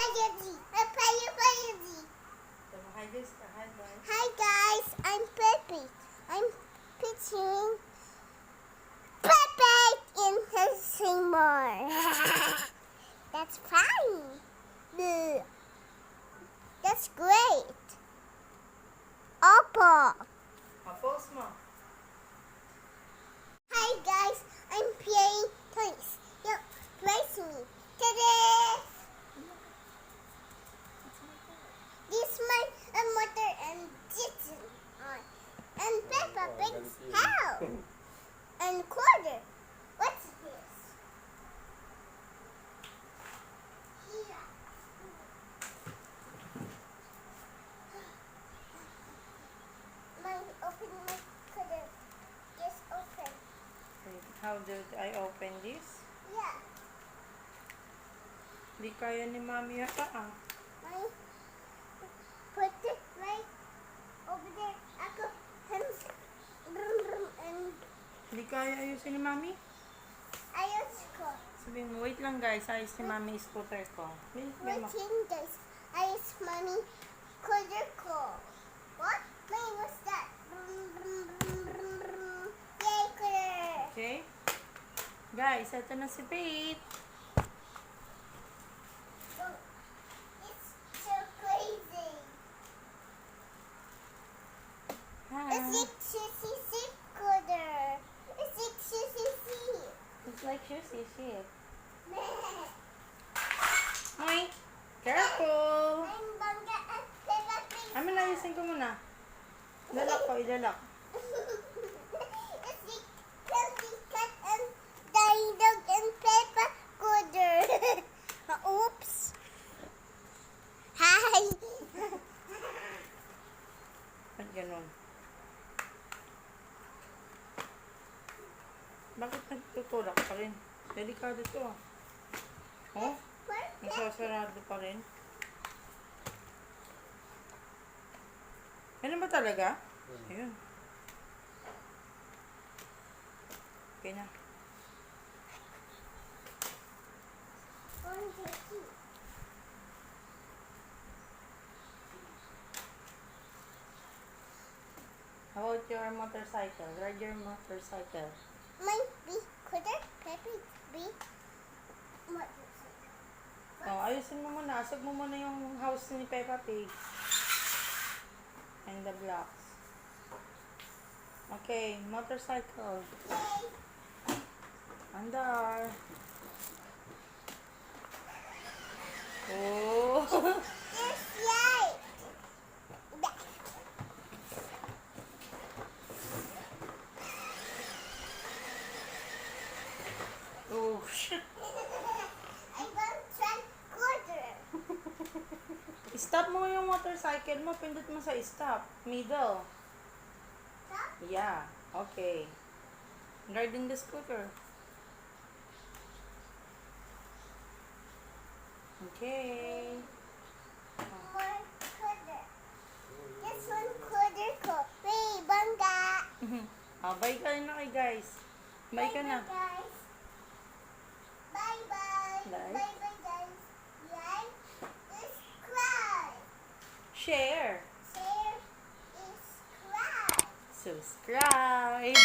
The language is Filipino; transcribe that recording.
Hi guys, I'm Pepe. I'm pitching Pepe in his more. That's fine. That's great. Apple. Apples mo. Hi guys, I'm playing toys. You place me. Ta-da! This my motor and this on. And Peppa Pig's house. And quarter. What's this? Here. Open my quarter. Yes, open. How did I open this? Yeah. Di kaya ni Mami yata ah. My put it right over there. Ako and Di kaya ayusin ni Mami? ayos ko. Sabihin mo, wait lang guys, ayos ni Mami yung scooter ko. Wait, mo. Waiting guys. Ayos mommy quarter ko. What? Wait, what's that? Yay, quarter. Okay? Guys, eto na si Pete. Oh, it's so crazy. It's Hi. like sissy quarter. It's like sissy. It's like juicy shit. Meh. Hi. Careful. I'm bangga at Peppa Pig. Amin, ayusin ko muna. Ilalak ko, ilalak. It's like Healthy Cat and Tiny Dog and Peppa Quarter. Oops. Hi. Ba't ganun? Bakit nagtutulak pa rin? Delikado to ah. Oh? Nasasarado pa rin. Ano ba talaga? Ayun. Okay na. How about your motorcycle? Ride your motorcycle. Mine be Quarter, Peppa be motorcycle. Oh, ayusin mo muna. Asag mo muna yung house ni Peppa Pig. And the blocks. Okay, motorcycle. Yay. Andar. Oh. Yes, yay. Oh, shit. I want one quarter. Stop mo yung motorcycle mo. Pindot mo sa stop. Middle. Stop. Yeah. Okay. Riding the scooter. Okay. More quarter. This one quarter ko. Wait, bangga. Bye ka na kay guys. Bye ka na. Guys. Bye-bye. Bye. Bye-bye, guys. Like, subscribe. Share. Share, subscribe. Subscribe.